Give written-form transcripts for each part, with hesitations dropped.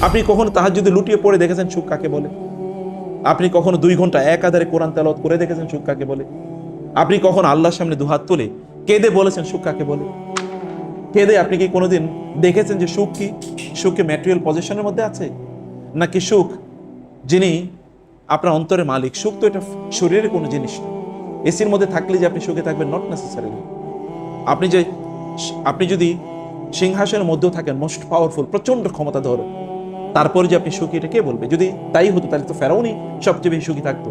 আপনি কখনো তাহাজ্জুদে লুটিয়ে পড়ে দেখেছেন সুখ কাকে বলে? আপনি কখনো 2 ঘন্টা একাধারে কোরআন তেলাওয়াত করে দেখেছেন সুখ কাকে বলে? আপনি কখনো আল্লাহর সামনে দুহাত তুলে কেঁদে বলেছেন সুখ কাকে বলে? কেঁদে আপনি কি কোনোদিন দেখেছেন যে সুখ কি? সুখ কি ম্যাটেরিয়াল পজিশনের মধ্যে আছে, নাকি সুখ যিনি আপনার অন্তরের মালিক? সুখ তো এটা শরীরের কোনো জিনিস না। এসির মধ্যে থাকলে যে আপনি সুখে থাকবেন, নট নেসেসারিলি। আপনি যদি সিংহাসনের মধ্যেও থাকেন, মোস্ট পাওয়ারফুল, প্রচন্ড ক্ষমতা ধরে, তারপরে যে আপনি সুখী, এটা কে বলবে? যদি তাই হতো তাহলে তো ফেরাউনই সবচেয়ে বেশি সুখী থাকতো।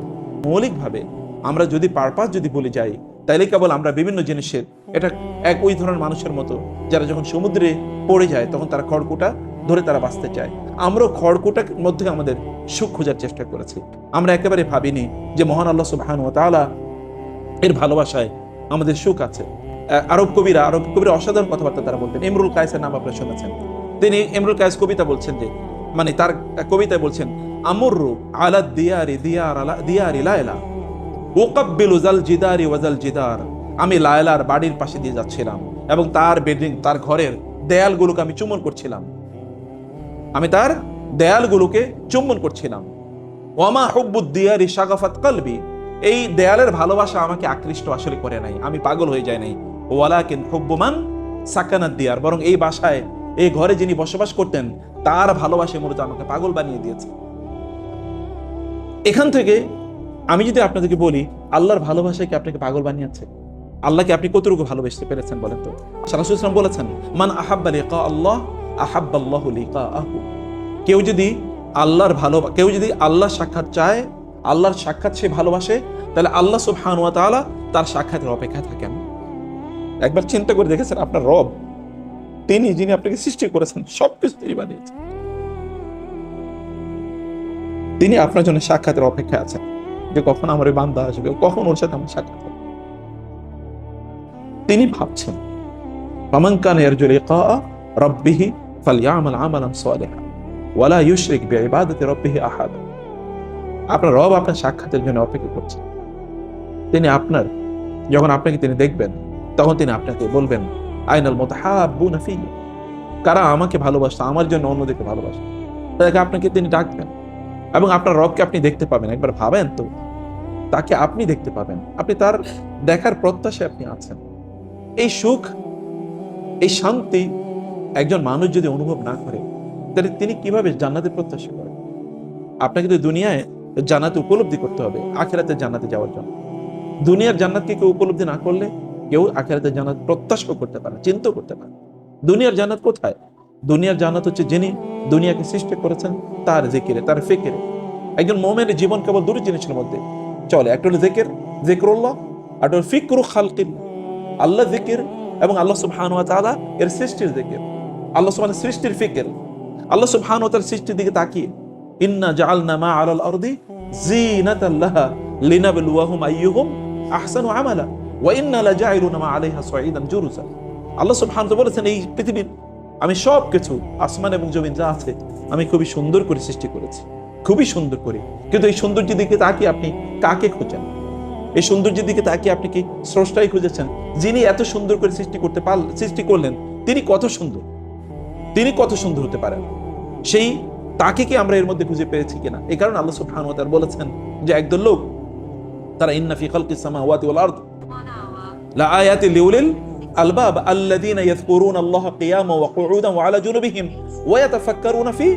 মৌলিকভাবে আমরা যদি পারপাস যদি বলে যাই, তাইলে কেবল আমরা বিভিন্ন জিনিসের, এটা এক ওই ধরনের মানুষের মতো যারা যখন সমুদ্রে পড়ে যায় তখন তারা খড়কুটা ধরে তারা বাঁচতে চায়। আমরাও খড়কুটার মধ্যে আমাদের সুখ খোঁজার চেষ্টা করেছি। আমরা একেবারে ভাবিনি যে মহান আল্লাহ সুবহানাহু ওয়া তাআলা এর ভালোবাসায় আমাদের সুখ আছে। আরব কবিরা অসাধারণ কথাবার্তা তারা বলতেন। ইমরুল কায়েসের নাম আপনারা শুনেছেন। তিনি ইমরুল কায়েস কবিতা বলছেন যে, মানে তার কবিতায় বলছেন, আমরু আলা দিয়ারি লায়লা ওয়াকাব্বিলু জাল জিদারি ওয়াজাল জিদার। আমি লায়লার বাড়ির পাশে দিয়ে যাচ্ছিলাম এবং তার বিল্ডিং, তার ঘরের দেয়ালগুলোকে আমি চুম্বন করছিলাম। ওয়ামা হুব্বুদ দিয়ারি শাগাফাত কলবি। এই দেয়ালের ভালোবাসা আমাকে আকৃষ্ট আসলে করে নাই, আমি পাগল হয়ে যাই নাই। ওয়ালাকিন হুব্বু মান সাকানাদ দিয়ার, বরং এই বাসায়, এই ঘরে যিনি বসবাস করতেন তার ভালোবাসা মূলত আমাকে পাগল বানিয়ে দিয়েছে। এখান থেকে আমি যদি আপনাদেরকে বলি, আল্লাহর ভালোবাসায় কি আপনাকে পাগল বানিয়েছে? আল্লাহকে আপনি কতটুকু ভালোবাসতে পেরেছেন বলেন তো? রাসূল সাল্লাল্লাহু আলাইহি ওয়াসাল্লাম বলেছেন, মান আহাব্বা লিকা আল্লাহ আহাব্বাল্লাহু লিকাআহু। কেউ যদি আল্লাহর সাক্ষাৎ চায়, আল্লাহর সাক্ষাৎ সে ভালোবাসে, তাহলে আল্লাহ সুবহানাহু ওয়া তাআলা তার সাক্ষাতের অপেক্ষায় থাকেন। একবার চিন্তা করে দেখেছেন, আপনার রব, তিনি যিনি আপনাকে সৃষ্টি করেছেন, সবকিছু তিনি বানিয়েছেন, তিনি আপনার জন্য সাক্ষাতের অপেক্ষায় আছেন যে কখন আমার ওই বান্দা আসবে, কখন ওর সাথে আমার সাক্ষাৎ হবে। তিনি ভাবছেন, ফামান কানা ইয়ারজু লিকা রাব্বিহি ফালইআমাল আমালান সালিহান ওয়ালা ইউশরিক বিইবাদাতি রাব্বিহি আহাদা। আপনার রব আপনার সাক্ষাতের জন্য অপেক্ষা করছেন। তিনি যখন আপনাকে তিনি দেখবেন, তখন তিনি আপনাকে বলবেন, আইনাল মুতাহাব্বুনা ফিয়া, কারা আমাকে ভালোবাসে, আমার জন্য অন্যদেরকে ভালোবাসে, তাদেরকে আপনাকে তিনি ডাকবেন এবং আপনার রবকে আপনি দেখতে পাবেন। একবার ভাবেন তো, তাকে আপনি দেখতে পাবেন, আপনি তার দেখার প্রত্যাশায় আপনি আছেন। এই সুখ, এই শান্তি একজন মানুষ যদি অনুভব না করে, তাহলে তিনি কিভাবে জান্নাতের প্রত্যাশা করেন? আপনাকে তো দুনিয়ায় জান্নাত উপলব্ধি করতে হবে আখিরাতের জান্নাতে যাওয়ার জন্য। দুনিয়ার জান্নাতকে কেউ উপলব্ধি না করলে কেউ আখিরাতের জান্নাত প্রত্যাশা করতে পারে, চিন্তা করতে পারে। দুনিয়ার জান্নাত কোথায়? দুনিয়ার জান্নাত হচ্ছে যিনি দুনিয়াকে সৃষ্টি করেছেন তার জিকিরে, তার ফিকিরে। একজন মুমিনের জীবন কেবল দুটি জিনিসের মধ্যে চলে, একটা হলো জিকরুল্লাহ, আর একটা হলো ফিকরু খালকিল্লাহ। আল্লাহ জিকির এবং আল্লাহ সুবহানাহু ওয়া তাআলা এর সৃষ্টির জিকির, আল্লাহ সুবহানাহু সৃষ্টির ফিকির। আল্লাহ সুবহানাহু ওয়া তাআলা সৃষ্টির দিকে তাকিয়ে, ইন্না জাআলনা মা আলাল আরদি জিনাতাল লাহা লিনাবলুয়াহুম আইয়ুহুম আহসানু আমালা ওয়া ইন্না লাজাইলুনা মা আলাইহা সাঈদান জুরুজা। আল্লাহ সুবহানাহু ওয়া তাআলা বলেছেন, এই পৃথিবীর আমি সবকিছু, আসমান এবং জমিন যা আছে, আমি খুবই সুন্দর করে সৃষ্টি করেছি, খুবই সুন্দর করে। কিন্তু এই সৌন্দর্যের দিকে তাকিয়ে আপনি কাকে খোঁজেন? এই সৌন্দর্যের দিকে তাকিয়ে আপনি কি স্রষ্টাই খুঁজেছেন? যিনি এত সুন্দর করে সৃষ্টি করলেন, তিনি কত সুন্দর হতে পারেন, সেই তাকে কি আমরা এর মধ্যে খুঁজে পেয়েছি কিনা? এই কারণে আল্লাহ সুবহানাহু ওয়া তাআলা বলেছেন যে একদল লোক, তারা ইন্না ফি খালকিস সামাওয়াতি ওয়াল আরদ লা আয়াতিন লিউলিল আলবাব আল্লাযীনা ইয়াযকুরুনা আল্লাহা কিয়ামান ওয়া কুউদান ওয়া আলা জুনুবিহিম ওয়া ইয়াতাফাক্কারুনা ফি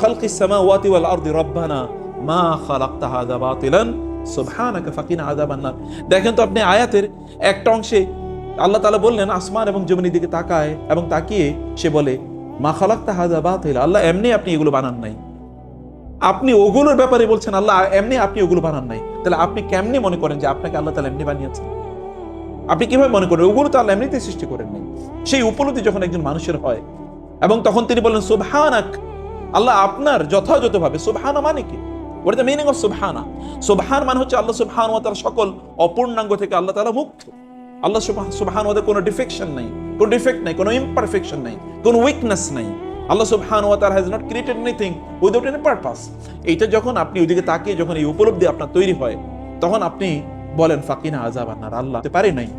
খালকিস সামাওয়াতি ওয়াল আরদি রাব্বানা মা খালাকতা হাযা বাতিলান সুবহানাকা ফাকিনা আযাবান নার। দেখেন তো আপনি আয়াতের একটা অংশে আল্লাহ তাআলা বললেন, আসমান এবং জমিনের দিকে তাকায় এবং তাকিয়ে সে বলে, মা খালাকতা হাযা বাতিলা, আল্লাহ এমনি আপনি এগুলো বানান নাই। আপনি ওগুলোর ব্যাপারে বলছেন আল্লাহ এমনি আপনি ওগুলো বানান নাই। তাহলে আপনি কেমনি মনে করেন যে আপনাকে আল্লাহ তাআলা এমনি বানিয়েছেন? আপনি কিভাবে মনে করেন ওগুলো তো আল্লাহ এমনিতেই সৃষ্টি করেন নাই? সেই উপলব্ধি যখন একজন মানুষের হয়, এবং তখন তিনি বলেন সুবহানাক, আল্লাহ আপনার যথাযথভাবে। সুবহানা মানে কি? What is the meaning of সুবহানা? সুবহান মানে হচ্ছে আল্লাহ সুবহানাহু ওয়া তাআলা সকল অপূর্ণাঙ্গ থেকে আল্লাহ তাআলা মুক্ত। আল্লাহ সুবহানাহু ওয়া তাআলা কোনো ডিফেকশন নাই, কোনো ডিফেক্ট নাই, কোনো ইমপারফেকশন নাই, কোনো উইকনেস নাই। আল্লাহ সুবহানাহু ওয়া তাআলা has not created anything without any purpose. এইটা যখন আপনি ওইদিকে তাকিয়ে যখন এই উপলব্ধি আপনার তৈরি হয়, তখন আপনি বলেন ফাকিনা আযাবান নার, আল্লাহ পারি নাই,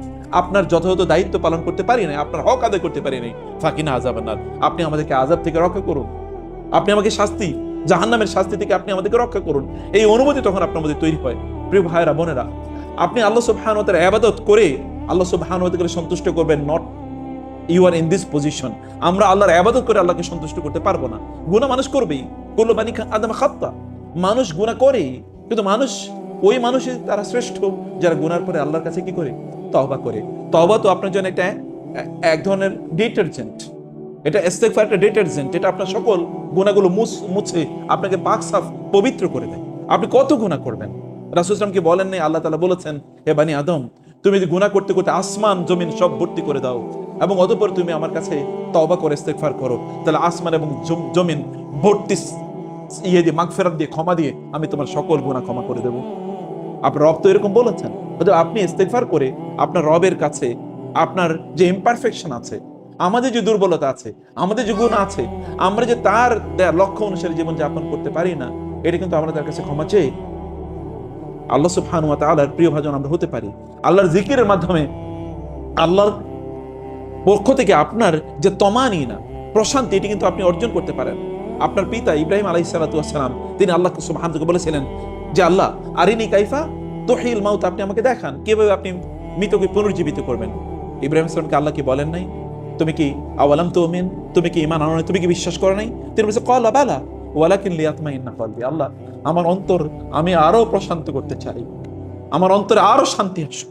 আপনার যথাযথ দায়িত্ব পালন করতে পারি নাই, আপনার হক আদায় করতে পারি নাই, ফাকিনা আযাবান নার, আপনি আমাদেরকে আযাব থেকে রক্ষা করুন। আপনি আমাকে শাস্তি, জাহান্নামের শাস্তি থেকে আপনি আমাদেরকে রক্ষা করুন। এই অনুভূতি তখন আপনার মধ্যে তৈরি হয়। প্রিয় ভাইয়েরা বোনেরা, আপনি আল্লাহ সুবহানাহু ওয়া তাআলার ইবাদত করে আল্লাহ সুবহানাহু ওয়া তাআলাকে সন্তুষ্ট করবেন। Not you are in this position. আমরা আল্লাহর ইবাদত করে আল্লাহকে সন্তুষ্ট করতে পারবো না। গুনাহ মানুষ করবেই, কুল্লু বানি আদম খাত্তা, মানুষ গুনাহ করে, কিন্তু মানুষ ওই মানুষই তারা শ্রেষ্ঠ যারা গুনার পরে আল্লাহর কাছে কি করে? তওবা করে। তওবা তো আপনার জন্য একটা এক ধরনের ডিটারজেন্ট, এটা ইস্তেগফার একটা ডিটারজেন্ট, এটা আপনার সকল গুনাহগুলো মুছে আপনাকে পাক সাফ পবিত্র করে দেয়। আপনি কত গুনাহ করবেন? রাসূল সাল্লাল্লাহু আলাইহি ওয়াসাল্লাম কি বলেন নাই, আল্লাহ তাআলা বলেছেন, হে বানি আদম, তুমি যদি গুনাহ করতে করতে আসমান জমিন সব ভর্তি করে দাও এবং অতঃপর তুমি আমার কাছে তওবা করে ইস্তেগফার করো, তাহলে আসমান এবং জমিন ভর্তি ইয়ে দিয়ে, মাগফিরাত দিয়ে, ক্ষমা দিয়ে আমি তোমার সকল গুনাহ ক্ষমা করে দেব। আপনার রব তো এরকম বলেছেন। আপনি ইস্তেগফার করে আপনার রবের কাছে আপনার যে ইমপারফেকশন আছে, আমাদের যে দুর্বলতা আছে, আমাদের যে গুনাহ আছে, আমরা যে তার লক্ষ্য অনুসারে জীবন যাপন করতে পারি না, এটা কিন্তু আমরা তার কাছে ক্ষমা চেয়ে আল্লাহ সুবহানাহু ওয়া তাআলার প্রিয় ভাজন আমরা হতে পারি। আল্লাহর জিকিরের মাধ্যমে আল্লাহর পক্ষ থেকে আপনার যে তমানিনা, প্রশান্তি, এটি কিন্তু আপনি অর্জন করতে পারেন। আপনার পিতা ইব্রাহিম আলাইহিস সালাতু ওয়াস সালাম, তিনি আল্লাহ সুবহানাহু ওয়া তাআলাকে বলেছিলেন যে আল্লাহ আরিনি কাইফা তুহিল মাউত, আপনি আমাকে দেখান কিভাবে আপনি মৃতকে পুনর্জীবিত করবেন। ইব্রাহিম সালামকে আল্লাহ কি বলেন নাই, তুমি কি আওয়ালাম তুমিন, তুমি কি ঈমান আনো নাই, তুমি কি বিশ্বাস করো নাই? তিনি বলেছে ক্বালা বালা ওয়ালাকিন লিয়াতমাইন্না কলবি, আল্লাহ আমার অন্তর আমি আরো প্রশান্ত করতে চাই, আমার অন্তরে আরো শান্তি আসুক,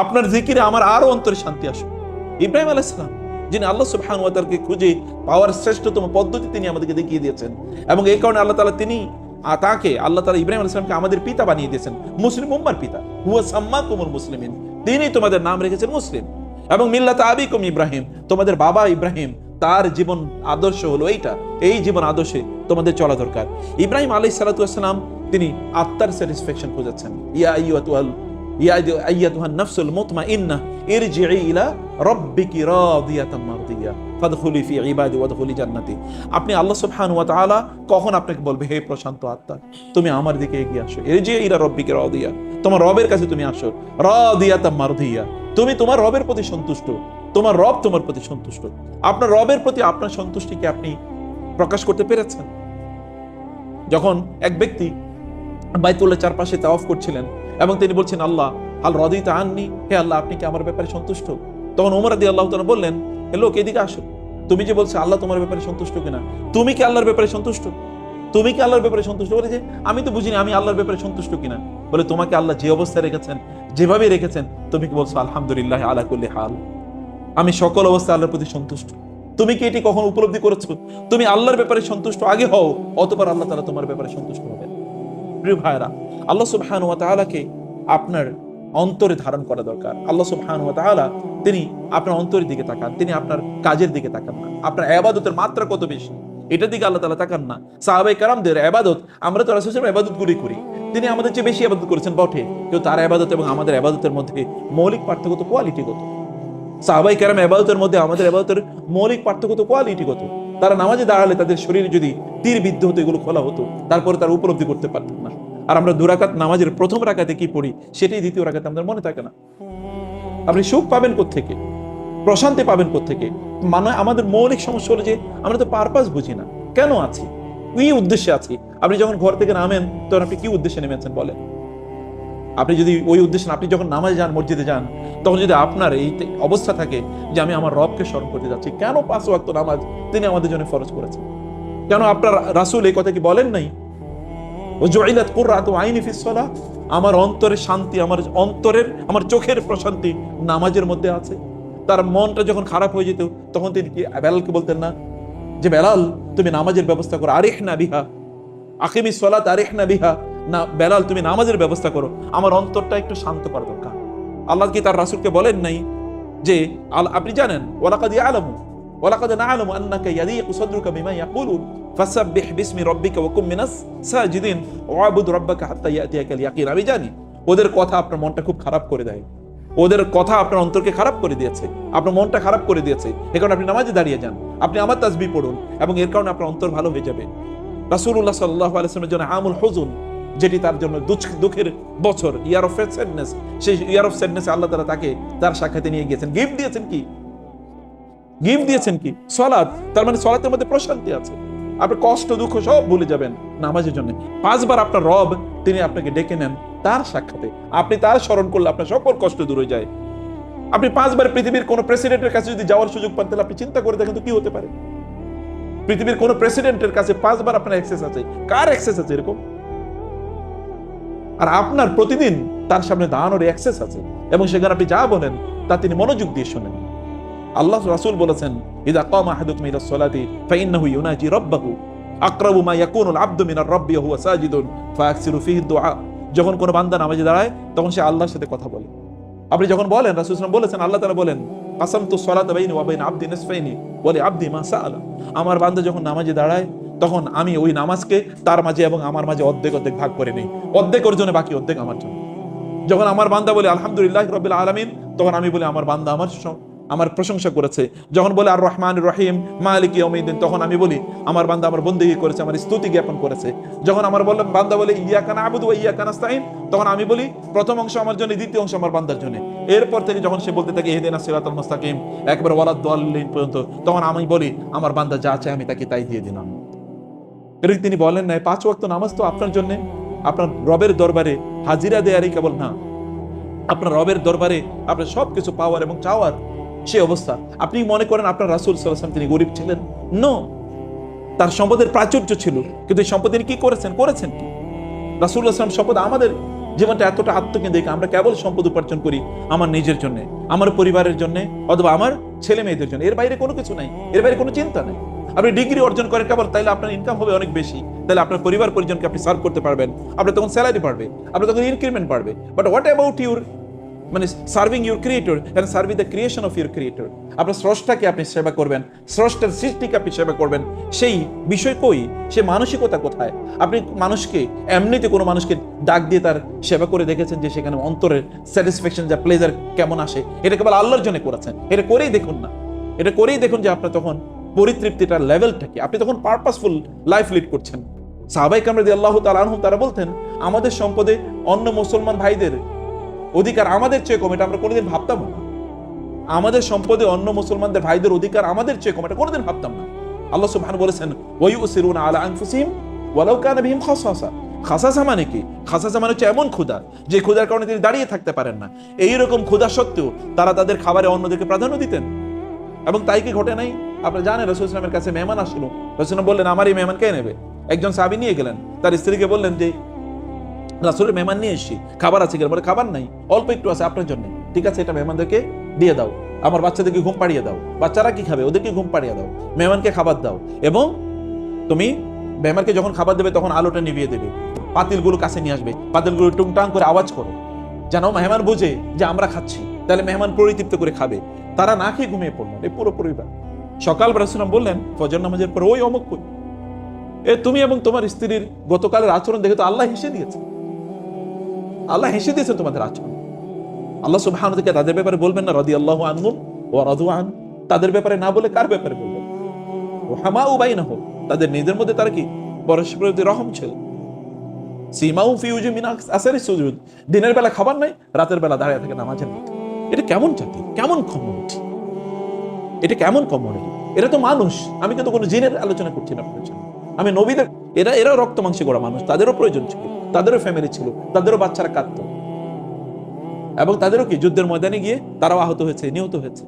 আপনার জিকিরে আমার আরো অন্তরে শান্তি আসুক। ইব্রাহিম আলাইহিস সালাম, যিনি আল্লাহ সুবহানাহু ওয়া তাআলাকে খুঁজে পাওয়ার শ্রেষ্ঠতম পদ্ধতি তিনি আমাদেরকে দেখিয়ে দিয়েছেন, এবং এই কারণে আল্লাহ তাআলা তাকে আল্লাহ তাআলা ইব্রাহিম আলাইহিস সালামকে আমাদের পিতা বানিয়ে দিয়েছেন, মুসলিম উম্মার পিতা। হুয়া সাম্মাকুমুল মুসলিমিন, তিনি তোমাদের নাম রেখেছেন মুসলিম। এবং মিল্লাত আবিকুম ইব্রাহিম, তোমাদের বাবা ইব্রাহিম, তার জীবন আদর্শ হলো এইটা, এই জীবন আদর্শে তোমাদের চলা দরকার। ইব্রাহিম আলাইহিস সালাতু ওয়াস সালাম তিনি আত্মার স্যাটিসফ্যাকশন খুঁজেছেন। ইয়া আইয়াতুহান নাফসুল মুতমাইন্নাহ ইরজিই ইলা রাব্বিকি রাদিয়াতাম মারদিয়া ফাদখুলি ফি ইবাদি ওয়াদখুলি জান্নাতি। আপনি আল্লাহ সুবহানাহু ওয়া তাআলা কখন আপনাকে বলবে, হে প্রশান্ত আত্মা, তুমি আমার দিকে এগিয়ে আসো, ইরজিই ইলা রাব্বিকি রাদিয়া, তোমার রবের কাছে তুমি আসো, রাদিয়াতাম মারদিয়া, তুমি তোমার রবের প্রতি সন্তুষ্ট, তোমার রব তোমার প্রতি সন্তুষ্ট। আপনার রবের প্রতি আপনার সন্তুষ্টিকে আপনি প্রকাশ করতে পেরেছেন? যখন এক ব্যক্তি বাইতুল্লাহ চারপাশে তাওয়াফ করছিলেন এবং তিনি বলছেন, আল্লাহ হাল রাদিতা আননি, হে আল্লাহ আপনি কি আমার ব্যাপারে সন্তুষ্ট? তখন ওমর রাদিয়াল্লাহু তাআলা বললেন, হে লোক, এদিকে আসো, তুমি যে বলছো আল্লাহ তোমার ব্যাপারে সন্তুষ্ট কিনা, তুমি কি আল্লাহর ব্যাপারে সন্তুষ্ট? তুমি কি আল্লাহর ব্যাপারে সন্তুষ্ট? বলে যে আমি তো বুঝিনি আমি আল্লাহর ব্যাপারে সন্তুষ্ট কিনা। বলে তোমাকে আল্লাহ যে অবস্থায় রেখেছেন, যেভাবে রেখেছেন, তুমি কি বলছো আলহামদুলিল্লাহ আলা কুল্লি হাল, আমি সকল অবস্থায় আল্লাহর প্রতি সন্তুষ্ট? তুমি কি এটি কখন উপলব্ধি করেছো? তুমি আল্লাহর ব্যাপারে সন্তুষ্ট আগে হও, অতঃপর আল্লাহ তাআলা তোমার ব্যাপারে সন্তুষ্ট হবেন। প্রিয় ভাইরা, আল্লাহ সুবহানাহু ওয়া তাআলাকে আপনার অন্তরে ধারণ করা দরকার। আল্লাহ সুবহানাহু ওয়া তাআলা তিনি আপনার অন্তরের দিকে তাকান, তিনি আপনার কাজের দিকে তাকান না। আপনার ইবাদতের মাত্রা কত বেশি, এটার দিকে আল্লাহ তাআলা তাকান না। সাহাবায়ে কেরামদের ইবাদত, আমরা তো রাসূলের ইবাদতগুলি করি, তিনি আমাদের চেয়ে বেশি ইবাদত করেছেন বটে, কিন্তু তার ইবাদত এবং আমাদের ইবাদতের মধ্যে মৌলিক পার্থক্য তো কোয়ালিটিগত। সাহাবায়ে কেরাম ইবাদতের মধ্যে আমাদের ইবাদতের মৌলিক পার্থক্য তো কোয়ালিটিগত। তারা নামাজে দাঁড়ালে তাদের শরীরে যদি তীর বিদ্ধ হতো, এগুলো খোলা হতো, তারপরে তারা উপলব্ধি করতে পারতেন না। আর আমরা দুরাকাত নামাজের প্রথম রাকাতে কি পড়ি, সেটাই দ্বিতীয় রাকাতে আমাদের মনে থাকে না। আপনি সুখ পাবেন কোত্থেকে, প্রশান্তি পাবেন কোত্থেকে? মানে আমাদের মৌলিক সমস্যা হলো যে আমরা তো পারপাস বুঝি না, কেন আছি, কি উদ্দেশ্যে আছি। আপনি যখন ঘর থেকে নামেন তখন আপনি কি উদ্দেশ্যে নেমেছেন বলেন? আপনি যদি ওই উদ্দেশ্যে, আপনি যখন নামাজে যান, মসজিদে যান, তখন যদি আপনার এই অবস্থা থাকে যে আমি আমার রবকে স্মরণ করতে যাচ্ছি, কেন 5 ওয়াক্ত নামাজ তিনি আমাদের জন্য ফরজ করেছেন, কেন আপনার রাসূল এই কথা কি বলেন নাই? ওয়াজুইলাত কুররাতু আইনি ফিস সালাহ, আমার অন্তরের শান্তি, আমার চোখের প্রশান্তি নামাজের মধ্যে আছে। তার মনটা যখন খারাপ হয়ে যেত তখন তিনি কি বেলালকে বলতেন না যে বেলাল তুমি নামাজের ব্যবস্থা করো, আরিহনা বিহা আকিমিস সালাত আরিহনা বিহা, না বেলাল তুমি নামাজের ব্যবস্থা করো, আমার অন্তরটা একটু শান্ত করা দরকার। আল্লাহ কি তার রাসূলকে বলেন নাই যে আপনি জানেন ওয়ালাকাদ ইয়ালামু ওয়ালাকাদ না'লামু আন্নাকা ইয়াদিকু সাদরুকা বিমা ইয়াকুলুন ফাসাব্বিহ বিসমি রাব্বিকা ওয়া কুম মিনাস সাজিদিন ওয়াবুদ রাব্বাকা হাত্তা ইয়াতিয়াকাল ইয়াকিন। আমি জানি ওদের কথা আপনার মনটা খুব খারাপ করে দেয়, ওদের কথা আপনার অন্তরকে খারাপ করে দিয়েছে, আপনার মনটা খারাপ করে দিয়েছে, এই কারণে আপনি নামাজে দাঁড়িয়ে যান, আপনি আমার তাসবিহ পড়ুন, এবং এর কারণে আপনার অন্তর ভালো হয়ে যাবে। রাসূলুল্লাহ সাল্লাল্লাহু আলাইহি ওয়াসাল্লামের জন্য আমুল হুজুন, যেটি তার জন্য দুঃখের বছর, ইয়ার অফ স্যাডনেস, সেই ইয়ার অফ স্যাডনেস আল্লাহ তাআলা তাকে তার সাক্ষাতে নিয়ে গিয়েছেন। গিফট দিয়েছেন কি? সালাত। তার মানে সালাতের মধ্যে প্রশান্তি আছে। আপনি কষ্ট দুঃখ সব ভুলে যাবেন নামাজের জন্য। 5 বার আপনার রব তিনি আপনাকে ডেকে নেন তার সাক্ষাতে, আপনি তার স্মরণ করলে আপনার সকল কষ্ট দূর হয়ে যায়। আপনি 5 বার পৃথিবীর কোন প্রেসিডেন্টের কাছে যদি যাওয়ার সুযোগ পান, তাহলে আপনি চিন্তা করে দেখেন তো কি হতে পারে। পৃথিবীর কোন প্রেসিডেন্টের কাছে 5 বার আপনার অ্যাক্সেস আছে, কার অ্যাক্সেস আছে এরকম? আর আপনার প্রতিদিন তার সামনে দাঁড়ানোর অ্যাক্সেস আছে, এবং সেখানে আপনি যা বলেন তা তিনি মনোযোগ দিয়ে শোনেন। আল্লাহ রাসূল বলেছেন, ইযা কামা আহাদুকুম ইলাস সালাতি ফাইন্নাহু ইউনাজি রাব্বাহু আকরাবু মা ইয়াকুনুল আবদু মিনার রাব্বি ওয়া হুয়া সাজিদুন ফায়াকসিরু ফিহি দুআ। যখন কোন বান্দা নামাজে দাঁড়ায় তখন সে আল্লাহর সাথে কথা বলে। আপনি যখন বলেন, রাসূল সাল্লাল্লাহু আলাইহি ওয়াসাল্লাম বলেছেন, আল্লাহ তাআলা বলেন, কাসামতু সালাতা বাইনি ওয়া বাইনা আবদি নিসফাইনি ওয়া লি আবদি মা সাআলা। আমার বান্দা যখন নামাজে দাঁড়ায় তখন আমি ওই নামাজকে তার মাঝে এবং আমার মাঝে অর্ধেক অর্ধেক ভাগ করে নেই, অর্ধেক ওর জন্য বাকি অর্ধেক আমার জন্য। যখন আমার বান্দা বলে আলহামদুলিল্লাহি রাব্বিল আলামিন, তখন আমি বলি আমার বান্দা আমার প্রশংসা করেছে। যখন বলে আর রহমানির রহিম মালিক ইয়াউমিদ্দিন, তখন আমি বলি আমার বান্দা আমার বন্দেগী করেছে, আমার স্তুতি জ্ঞাপন করেছে। যখন আমার বান্দা বলে ইয়্যাকা না'বুদু ওয়া ইয়্যাকা নাস্তাঈন, তখন আমি বলি প্রথম অংশ আমার জন্য, দ্বিতীয় অংশ আমার বান্দার জন্য। এরপর থেকে যখন সে বলতে থাকে ইহদিনাস সিরাতাল মুস্তাকিম একবার ওয়ালাদ-দাল্লিন পর্যন্ত, তখন আমি বলি আমার বান্দা যা চায় আমি তাকে তাই দিয়ে দিলাম। এর তিনি বলেন না 5 ওয়াক্ত নামাজ তো আপনার জন্য, আপনার রবের দরবারে হাজিরা দেয়ারই কেবল না, আপনার রবের দরবারে আপনার সবকিছু পাওয়ার এবং চাওয়ার সে অবস্থা। আপনি মনে করেন আপনার রাসূল সাল্লাল্লাহু আলাইহি ওয়াসাল্লাম তিনি গরিব ছিলেন? নো, তার সম্পদের প্রাচুর্য ছিল, কিন্তু এই সম্পদ তিনি কি করেছেন কি? রাসূল সাল্লাল্লাহু আলাইহি ওয়াসাল্লাম সম্পদ, আমাদের জীবনটা এতটা আত্মকেন্দ্রিক, আমরা কেবল সম্পদ উপার্জন করি আমার নিজের জন্য, আমার পরিবারের জন্য, অথবা আমার ছেলে মেয়েদের জন্য। এর বাইরে কোনো কিছু নাই, এর বাইরে কোনো চিন্তা নাই। আপনি ডিগ্রি অর্জন করেন কেবল, তাইলে আপনার ইনকাম হবে অনেক বেশি, তাহলে আপনার পরিবার পরিজনকে আপনি সার্ভ করতে পারবেন, আপনার তখন স্যালারি বাড়বে, আপনার তখন ইনক্রিমেন্ট বাড়বে। বাট হোয়াট অ্যাবাউট ইউর মানে serving your creator and serving the creation of your creator? আপনার স্রষ্টাকে আপনি সেবা করবেন, স্রষ্টার সৃষ্টিকে আপনি সেবা করবেন, সেই বিষয় কই? সে মানসিকতা কোথায়? আপনি মানুষকে এমনিতে কোনো মানুষকে ডাক দিয়ে তার সেবা করে দেখেছেন যে সেখানে অন্তরের স্যাটিসফ্যাকশন, যা প্লেজার কেমন আসে? এটা কেবল আল্লাহর জন্য করেছেন, এটা করেই দেখুন না, এটা করেই দেখুন যে আপনার তখন পরিতৃপ্তিটার লেভেলটা কি, আপনি তখন পারপাসফুল লাইফ লিড করছেন। সাহাবায়ে কেরাম রাদিয়াল্লাহু তাআলা আনহুম তারা বলতেন, আমাদের সম্পদে অন্য মুসলমান ভাইদের অধিকার আমাদের চেয়ে কম, এটা আমরা কোনোদিন ভাবতাম না। আমাদের সম্পদে অন্য মুসলমানদের ভাইদের অধিকার আমাদের চেয়ে কম, এটা কোনোদিন ভাবতাম না। আল্লাহ সুবহানাহু বলেছেন, ওয়া ইউসিরুনা আলা আনফুসিহিম ওয়ালাউ কানা বিহিম খাসাসা। খাসাসা মানে কি? খাসাসা মানে হচ্ছে এমন ক্ষুধা যে ক্ষুধার কারণে তিনি দাঁড়িয়ে থাকতে পারেন না। এইরকম ক্ষুধা সত্ত্বেও তারা তাদের খাবারে অন্যদেরকে প্রাধান্য দিতেন। এবং তাই কি ঘটে নাই? আপনারা জানেন, রাসূল সাল্লাল্লাহু আলাইহি ওয়াসাল্লামের কাছে মেহমান আসলো, রাসূল বললেন আমার এই মেহমান কে নেবে? একজন সাহাবী নিয়ে গেলেন, তার স্ত্রীকে বললেন যে রাসূলের মেহমান নিয়ে এসেছি, খাবার আছে কিনা? বলে খাবার নাই, অল্প একটু আছে আপনার জন্য। ঠিক আছে, এটা মেহমানদেরকে দিয়ে দাও, আমার বাচ্চাদেরকে ঘুম পাড়িয়ে দাও, বাচ্চারা কি খাবে? ওদেরকে ঘুম পাড়িয়ে দাও, মেহমানকে খাবার দাও, এবং তুমি মেহমানকে যখন খাবার দেবে তখন আলোটা নিভিয়ে দেবে, পাতিলগুলো কাছে নিয়ে আসবে, পাতিলগুলো টুংটাং করে আওয়াজ করো, যেন মেহমান বুঝে যে আমরা খাচ্ছি, তাহলে মেহমান পরিতৃপ্ত করে খাবে। তারা না খেয়ে ঘুমিয়ে পড়লেন, এই পুরো পরিবার। সকাল রাসূল বললেন ফজর নামাজের পর, ওই অমুক কই, তুমি এবং তোমার স্ত্রীর গতকালের আচরণ দেখে তো আল্লাহ হেসে দিয়েছে, আল্লাহ হেসে দিয়েছেন তোমাদের আচরণ। আল্লাহ সুবহানাহু ওয়া তাআলা তাদের ব্যাপারে বলবেন না রাদিয়াল্লাহু আনহুম ওয়া রাদু আন? তাদের ব্যাপারে না বলে কার ব্যাপারে বলবেন? ওয়াহামাউ বাইনাহুম, তাদের নিজেদের মধ্যে তারা কি পরস্পরের প্রতি রহম ছিল। সীমাউ ফি উজুহিহিম মিন আসারিস সুজুদ, দিনের বেলা খাবার নাই, রাতের বেলা দাঁড়িয়ে থাকে নামাজের মধ্যে। এটা কেমন জাতি, কেমন কমিউনিটি, এটা কেমন কমিউনিটি? এটা তো মানুষ। আমি কিন্তু কোনো জিনের আলোচনা করছি না আপনার জন্য, আমি নবীদের, এরাও রক্ত মাংসে গড়া মানুষ, তাদেরও প্রয়োজন ছিল, তাদেরও ফ্যামিলি ছিল, তাদেরও বাচ্চারা কাঁদতো, এবং তাদেরও কি যুদ্ধের ময়দানে গিয়ে তারাও আহত হয়েছে, নিহত হয়েছে।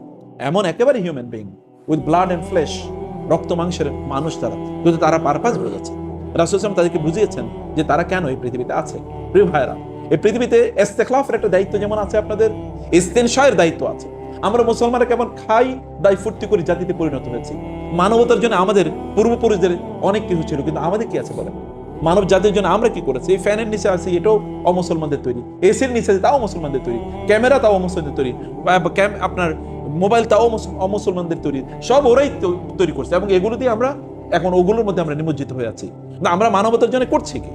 এমন একেবারে human being with blood and flesh, রক্ত মাংসের মানুষ তারা, কিন্তু তারা পারপাস বুঝেছে। রাসূল সাল্লাল্লাহু আলাইহি ওয়াসাল্লাম তাদেরকে বুঝিয়েছেন যে তারা কেন এই পৃথিবীতে আছে। প্রিয় ভাইরা, এই পৃথিবীতে ইস্তেখলাফের একটা দায়িত্ব যেমন আছে, আপনাদের ইস্তেনশায়ের দায়িত্ব আছে। আমরা মুসলমানরা কেমন খাই দায় ফুর্তি করে জাতিতে পরিণত হয়েছি। মানবতার জন্য আমাদের পূর্বপুরুষদের অনেক কিছু ছিল, কিন্তু আমাদের কি আছে বলেন? মানব জাতির জন্য আমরা কি করেছি? এই ফ্যানের নিচে আছে, এটাও অমুসলমানদের তৈরি। এসির নিচে তাও মুসলমানদের তৈরি, ক্যামেরা তাও অমুসলমানদের তৈরি, আপনার মোবাইল তাও অমুসলমানদের তৈরি, সব ওরাই তৈরি করছে। এবং এগুলো দিয়ে আমরা এখন ওগুলোর মধ্যে আমরা নিমজ্জিত হয়ে আছি। না, আমরা মানবতার জন্য করছি কি?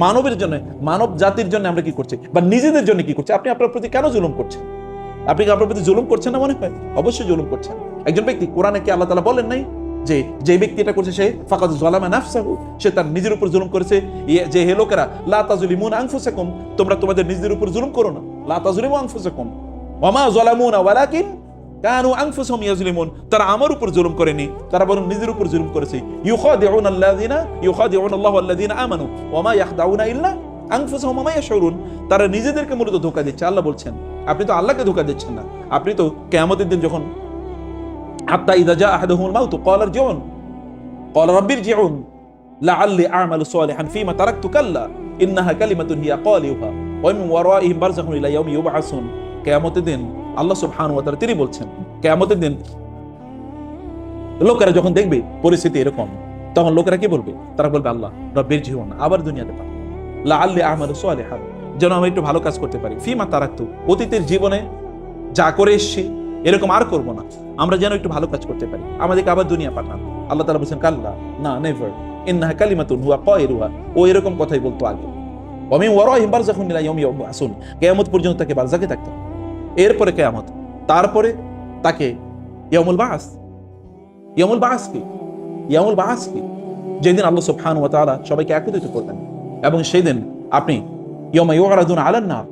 মানবের জন্য, মানব জাতির জন্য আমরা কি করছি, বা নিজেদের জন্য কি করছি? আপনি আপনার প্রতি কেন জুলুম করছেন? আপনি কি আপনার প্রতি জুলুম করছেন না? মনে হয় অবশ্যই জুলুম করছেন। একজন ব্যক্তি, কোরআনে কি আল্লাহ তাআলা বলেন নাই যে ব্যক্তি এটা করছে সে ফাকাদ যালামা নাফসাহু, সে তার নিজের উপর জুলুম করেছে। যে হে লোকেরা, লা তাযলিমুনা আনফুসাকুম, তোমরা তোমাদের নিজেদের উপর জুলুম করো না। লা তাযলিমু আনফুসাকুম ওয়া মা যালামুনা ওয়ালাকিন কানু আনফুসাহুম ইয়াজলিমুন, তারা আমার উপর জুলুম করেনি, তারা বরং নিজের উপর জুলুম করেছে। ইউখাদিউনা আল্লাহু আল্লাযিনা আমানু ওয়া মা ইয়াখদাউনা ইল্লা আনফুসাহুম ওয়া মা ইয়াশউরুন, তারা নিজেদেরকে মূলত ধোঁকা দিচ্ছে। আল্লাহ বলছেন আপনি তো আল্লাহকে ধোঁকা দিচ্ছেন না, আপনি তো কিয়ামতের দিন যখন হাত্তা ইযা জা আহাদুহুমুল মাউত ক্বালা ইরজিউন ক্বালা রাব্বি ইরজিউন লাআল্লি আ'মালু সালিহান ফীমা তারাকতু কাল্লা ইন্নাহা কালিমাতুন হিয়া ক্বালিউহা ওয়া মিন ওয়ারাইহিম বারযাখুন ইলা ইয়াউমি ইউবআসুন। কিয়ামতের দিন আল্লাহ সুবহানাহু ওয়া তাআলা তিনি বলছেন, কিয়ামতের দিন লোকেরা যখন দেখবে পরিস্থিতি এরকম, তখন লোকেরা কি বলবে? তারা বলবে আল্লাহ রাব্বির জীবন আবার দুনিয়াতে পাঠান, লাআল্লি আ'মালু সালিহান, যেন আমি একটু ভালো কাজ করতে পারি, ফীমা তারাকতু, অতীতের জীবনে যা করে এসেছি এরকম আর করব না, আমরা যেন একটু ভালো কাজ করতে পারি, আমাদেরকে আবার দুনিয়া পাঠান। আল্লাহ তাআলা বলেছেন কাল্লা, না, নেভার, ইন্নাহা কালিমাতুন হুয়া কায়িলুহা, ও এরকম কথাই বলতো আগে। ওয়া মিন ওয়ারাইহিম বারযাখুন ইলা ইয়াউমি ইউবআসুন, কিয়ামত পর্যন্ত তাকে বারযাখে থাকতে হবে, এরপরে কিয়ামত, তারপরে তাকে ইয়াউমুল বাস। ইয়াউমুল বাস কি? ইয়াউমুল বাস কি? যেদিন আল্লাহ সুবহানাহু ওয়া তাআলা সবাইকে একত্রিত করবেন, এবং সেই দিন আপনি ইয়াউমা ইউরাদুনা আলান নার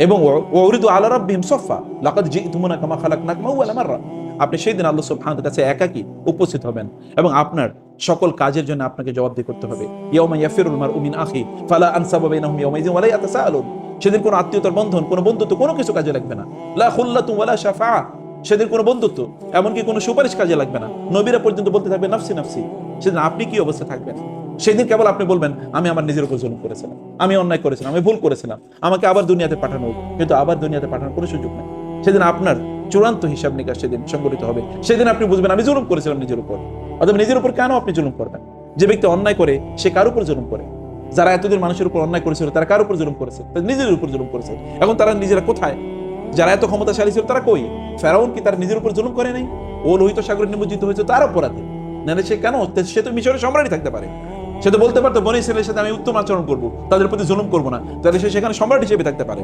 এবং ওয়াউরিদু আলা রাব্বিহিম সাফা লাকাদ জিতুমুনা কামা খালাকনাকুম আউয়ালা মাররা, আপনি সেই দিন আল্লাহ সুবহানাহু ওয়া তাআলার কাছে একাকী উপস্থিত হবেন এবং আপনার সকল কাজের জন্য আপনাকে জবাবদিহি করতে হবে। ইয়াউমা ইয়াফিরুল মারউ মিন আখি ফালা আনসাবা বাইনাহুম ইয়াউমাইযিন ওয়া লা ইয়াতাসাআলুন, সেদিন কোনো আত্মীয়তার বন্ধন, কোনো বন্ধুত্ব, কোনো কিছু কাজে লাগবে না। লা খুল্লাতুন ওয়ালা শাফাআ, সেদিন কোনো বন্ধুত্ব এমনকি কোনো সুপারিশ কাজে লাগবে না। নবীরা পর্যন্ত বলতে থাকবে নাফসি নাফসি। সেদিন আপনি কি অবস্থা থাকবেন? সেদিন কেবল আপনি বলবেন আমি আমার নিজের উপর জুলুম করেছিলাম, আমি অন্যায় করেছিলাম, আমি ভুল করেছিলাম, আমাকে আবার দুনিয়াতে পাঠানো হোক, কিন্তু আবার দুনিয়াতে পাঠানোর কোনো সুযোগ নেই। সেদিন আপনার চূড়ান্ত হিসাব নিকাশ সেদিন সংগঠিত হবে। সেদিন আপনি বুঝবেন আমি জুলুম করেছিলাম নিজের উপর। অথবা নিজের উপর কেন আপনি জুলুম করবেন? যে ব্যক্তি অন্যায় করে সে কার উপর জুলুম করে? যারা এতদিন মানুষের উপর অন্যায় করেছিল তারা কার উপর জুলুম করেছে? নিজের উপর জুলুম করেছে। এখন তারা নিজেরা কোথায়? যারা এত ক্ষমতাশালী ছিল তারা কই? ফেরাউন কি তার নিজের উপর জুলুম করে নাই? ও লোহিত সাগরে নিমজ্জিত হয়েছে তার অপরাধে, না সে কেন? সে তো মিশরের সম্রাটই থাকতে পারে, সে তো বলতে পারতো বনী ইসরাইলের সাথে আমি উত্তম আচরণ করবো, তাদের প্রতি জুলুম করবো না, তাহলে সে সেখানে সম্রাট হিসেবে থাকতে পারে।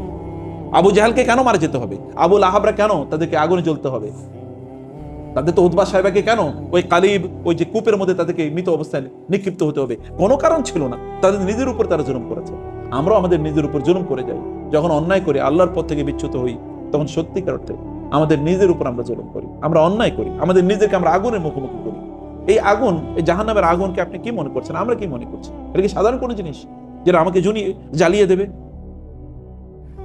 আবু জাহালকে কেন মারা যেতে হবে? আবু লাহাবরা কেন তাদেরকে আগুনে জ্বলতে হবে? তাদের তো উতবা সাহেবাকে কেন ওই কালিব, ওই যে কূপের মধ্যে তাদেরকে মৃত অবস্থায় নিক্ষিপ্ত হতে হবে? কোনো কারণ ছিল না, তাদের নিজের উপর তারা জুলুম করেছে। আমরাও আমাদের নিজের উপর জুলুম করে যাই, যখন অন্যায় করে আল্লাহর পথ থেকে বিচ্যুত হই, তখন সত্যিকার অর্থে আমাদের নিজের উপর আমরা জুলুম করি, আমরা অন্যায় করি, আমাদের নিজেকে আমরা আগুনের মুখোমুখি করি। এই আগুন, এই জাহান্নামের আগুনকে আপনি কি মনে করছেন? আমরা কি মনে করছি? এটা কি সাধারণ কোনো জিনিস যেটা আমাকে জ্বালিয়ে দেবে?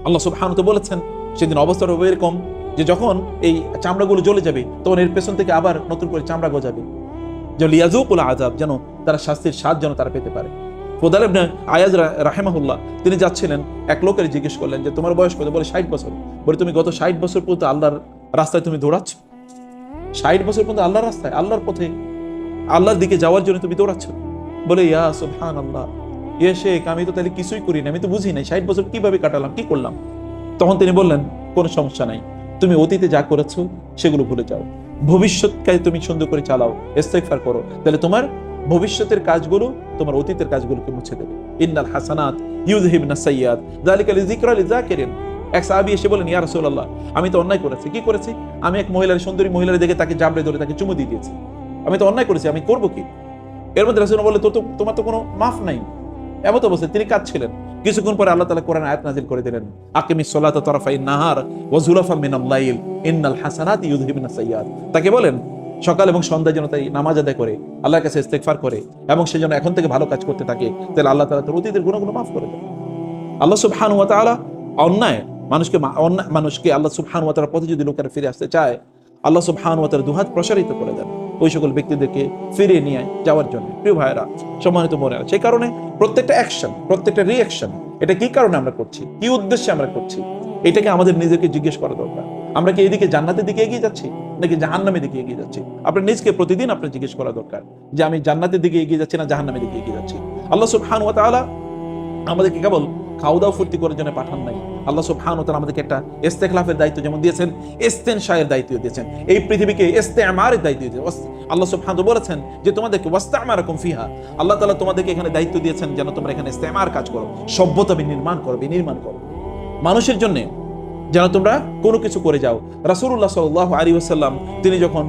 আল্লাহ সুবহানাহু ওয়া তাআলা বলেছেন সেদিন অবস্থাটা হবে এরকম যে যখন এই চামড়াগুলো জ্বলে যাবে তখন এর পেছন থেকে আবার নতুন করে চামড়া গজাবে, যে লিয়াযুকুল আযাব, যেন তারা শাস্তির স্বাদ যেন তারা পেতে পারে। ফুদাইল ইবনে আয়াজ রাহিমাহুল্লাহ তিনি যাচ্ছিলেন, এক লোকের জিজ্ঞেস করলেন যে তোমার বয়স কত? বলে 60 বছর। বলে তুমি গত 60 বছর পর্যন্ত আল্লাহর রাস্তায় তুমি দৌড়াচ্ছ? 60 বছর পর্যন্ত আল্লাহর রাস্তায়, আল্লাহর পথে, আল্লাহর দিকে যাওয়ার জন্য তুমি দৌড়াচ্ছ? বলে ইয়া সুবহানাল্লাহ, ইয়া শেখ, আমি তো তাহলে কিছুই করি না, আমি তো বুঝি নাই 60 বছর কিভাবে কাটালাম, কি করলাম। তখন তিনি বললেন কোনো সমস্যা নাই, তুমি অতীতে যা করেছো সেগুলো ভুলে যাও, ভবিষ্যৎকে তুমি সুন্দর করে চালাও, ইস্তেগফার করো, তাহলে তোমার ভবিষ্যতের কাজগুলো তোমার অতীতের কাজগুলোকে মুছে দেবে। ইন্নাল হাসানাত ইউযহিবনাস সাইয়্যাত যালিকা লিযিকরা লিযাকিরিন। এক সাহাবী এসে বলেন ইয়া রাসূলুল্লাহ, আমি তো অন্যায় করেছি। কি করেছি? আমি এক মহিলার, সুন্দরী মহিলার দেখে তাকে জাবড়ে ধরে তাকে চুমু দিয়ে দিয়েছি, আমি তো অন্যায় করেছি, আমি করবো কি? এর মধ্যে রাসূল বলে তোমার তো কোনো মাফ নাই। এমত অবস্থায় তিনি কাঁদছিলেন। কিছুক্ষণ পরে আল্লাহ তাআলা কোরআন আয়াত নাযিল করে দিলেন, আকিমিস সালাতা তারাফাইন নাহার ওয়া যুলাফা মিনাল লাইল ইন্নাল হাসানাতি ইউযহিবনাস সাইয়্যাত। তাকে বলেন সকাল এবং সন্ধ্যায় যেন তাই নামাজ আদায় করে, আল্লাহর কাছে ইস্তেগফার করে, এবং সে যেন এখন থেকে ভালো কাজ করতে থাকে, তাহলে আল্লাহ তাআলা তার অতীতের গুনাহগুলো মাফ করে দেন। আল্লাহ সুবহানাহু ওয়া তাআলা মানুষকে আল্লাহ সুবহানাহু ওয়া তাআলার পথে যদি লোকেরা ফিরে আসতে চায়, আল্লাহ সুবহানাহু ওয়া তাআলা দুহাত প্রসারিত করে দেন ওই সকল ব্যক্তিদেরকে ফিরিয়ে নিয়ে যাওয়ার জন্য। প্রিয় ভাইয়েরা, সম্মানিত বোনেরা, সেই কারণে প্রত্যেকটা অ্যাকশন, প্রত্যেকটা রিঅ্যাকশন, এটা কি কারণে আমরা করছি, কি উদ্দেশ্যে আমরা করছি, এটাকে আমাদের নিজেকে জিজ্ঞেস করা দরকার। আমরা কি এদিকে জান্নাতের দিকে এগিয়ে যাচ্ছি নাকি জাহান্নামের দিকে এগিয়ে যাচ্ছি? আপনার নিজকে প্রতিদিন আপনার জিজ্ঞেস করা দরকার যে আমি জান্নাতের দিকে এগিয়ে যাচ্ছি না জাহান্নামের দিকে এগিয়ে যাচ্ছি। আল্লাহ সুবহানাহু ওয়া তাআলা আমাদেরকে কেবল খাওয়া দাওয়া ফুর্তি করার জন্য পাঠান নাই। আল্লাহ সুবহানাহু ওয়া তাআলা আমাদেরকে একটা ইস্তেখলাফের দায়িত্ব যেমন দিয়েছেন, ইস্তেনশায়ের দায়িত্ব দিয়েছেন, এই পৃথিবীকে ইস্তেমারের দায়িত্ব দিয়েছেন। আল্লাহ সুবহানাহু ওয়া তাআলা বলেছেন যে তোমাদেরকে ওয়াস্তামারাকুম ফিহা, আল্লাহ তাআলা তোমাদেরকে এখানে দায়িত্ব দিয়েছেন যেন তোমরা এখানে ইস্তেমার কাজ করো, সভ্যতা বিনির্মাণ করো, মানুষের জন্য যেন তোমরা কোনো কিছু করে যাও। রাসূলুল্লাহ সাল্লাল্লাহু আলাইহি ওয়াসাল্লাম তিনি যখন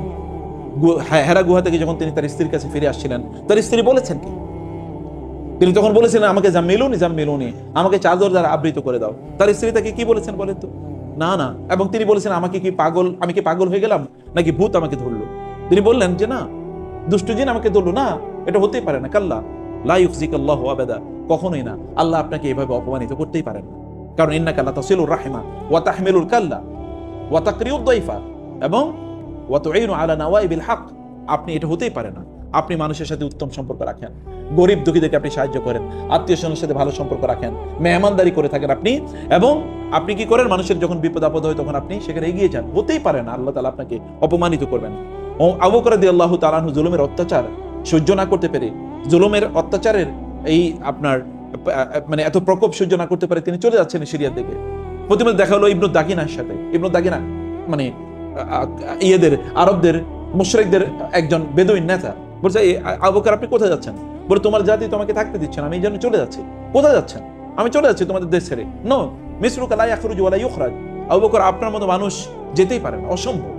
হেরা গুহা থেকে যখন তিনি তার স্ত্রীর কাছে ফিরে আসছিলেন, তার স্ত্রী বলেছেন কি? তিনি তখন বলেছিলেন আমাকে জাম্মিলুনি, আমাকে চাদর দ্বারা আবৃত করে দাও। তার স্ত্রী তাকে কি বলেছেন বলেন তো? না না, এবং তিনি বলেছেন আমি কি পাগল হয়ে গেলাম নাকি ভূত আমাকে ধরলো? তিনি বললেন যে না, দুষ্ট জিন আমাকে ধরলো না, এটা হতেই পারে না। কাল্লা লা ইউখজিকাল্লাহু আবাদা, কখনোই না, আল্লাহ আপনাকে এভাবে অপমানিত করতেই পারেন না। কারণ ইন্নাকা লা তাসিলুর রাহিমা ওয়া তাহমিলুল কাল্লা ওয়া তাকরিউদ দাইফা এবং ওয়া তুঈনু আলা নাওয়াইবিল হক, আপনি এটা হতেই পারে না। আপনি মানুষের সাথে উত্তম সম্পর্ক রাখেন, গরিব দুঃখীদেরকে আপনি সাহায্য করেন, আত্মীয় স্বজনের সাথে ভালো সম্পর্ক রাখেন, মেহমানদারি করে থাকেন আপনি, এবং আপনি কি করেন, মানুষের যখন বিপদ আপদ হয় তখন আপনি সেখানে এগিয়ে যান। হতেই পারে না আল্লাহ তাআলা আপনাকে অপমানিত করবেন। আবু বকর রাদিয়াল্লাহু তাআলা আনহু জুলুমের অত্যাচার সহ্য না করতে পেরে, জুলুমের অত্যাচারের এই আপনার মানে এত প্রকোপ সহ্য না করতে পারে তিনি চলে যাচ্ছেন সিরিয়ার দিকে। প্রথমে দেখা হলো ইবনু দাগিনার সাথে। ইবনু দাগিনা মানে ইয়েদের, আরবদের, মুশরিকদের একজন বেদুইন নেতা। বলছে আবু বকর আপনি কোথায় যাচ্ছেন? বলে তোমার জাতি তোমাকে থাকতে দিচ্ছে না, আমি এই জন্য চলে যাচ্ছি। কোথায় যাচ্ছেন? আমি চলে যাচ্ছি তোমাদের দেশ ছেড়ে। নো মিসরুকা লা ইয়াখরুজু ওয়া লা ইউখরাজ। আবু বকর আপনার মতো মানুষ যেতেই পারে না, অসম্ভব।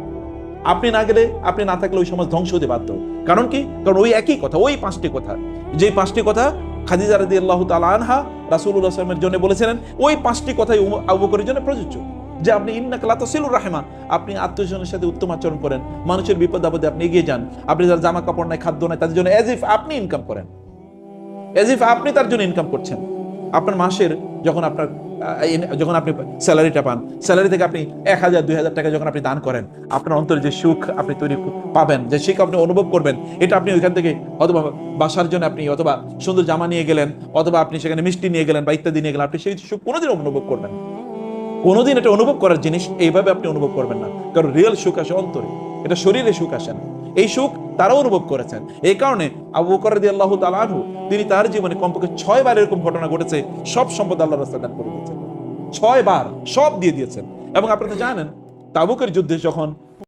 আপনি না গেলে, আপনি না থাকলে ওই সমাজ ধ্বংস হতে বাধ্য। কারণ কি? কারণ ওই একই কথা, ওই 5টি কথা, যে 5টি কথা খাদিজা রাদিয়াল্লাহু তাআলা আনহা রাসূলুল্লাহ সাল্লাল্লাহু আলাইহি ওয়াসাল্লামের জন্য বলেছিলেন, ওই 5টি কথাই আবু বকরের জন্য প্রযোজ্য। যে আপনি ইন্নাকা লা তাসিলুর রাহিমা, আপনি আত্মীয়স্বজনের সাথে উত্তম আচরণ করেন, মানুষের বিপদ আপদে আপনি এগিয়ে যান, আপনি যার জামা কাপড় নাই, খাদ্য নাই, তাদের জন্য এজ ইফ আপনি ইনকাম করেন, এজ ইফ আপনি তার জন্য ইনকাম করছেন। আপনার মাসের যখন আপনি স্যালারিটা পান, স্যালারি থেকে আপনি 1000-2000 টাকা যখন আপনি দান করেন, আপনার অন্তরে যে সুখ আপনি তৈরি পাবেন, যে সুখ আপনি অনুভব করবেন, এটা আপনি ওইখান থেকে অথবা বাসার জন্য আপনি অথবা সুন্দর জামা নিয়ে গেলেন, অথবা আপনি সেখানে মিষ্টি নিয়ে গেলেন বা ইত্যাদি নিয়ে গেলেন, আপনি সেই সুখ কোনোদিন অনুভব করবেন না। কোনোদিন এটা অনুভব করার জিনিস এইভাবে আপনি অনুভব করবেন না। কারণ রিয়েল সুখ আসে অন্তরে, এটা শরীরে সুখ আসে না। এই সুখ তারাও অনুভব করেছেন। এই কারণে আবু বকর রাদিয়াল্লাহু তাআলা আনহু তিনি তার জীবনে কমপক্ষে 6 বার এরকম ঘটনা ঘটেছে, সব সম্পদ আল্লাহর রাস্তায় দান করে দিয়েছেন। 6 বার সব দিয়ে দিয়েছেন। এবং আপনারা জানেন তাবুকের যুদ্ধে যখন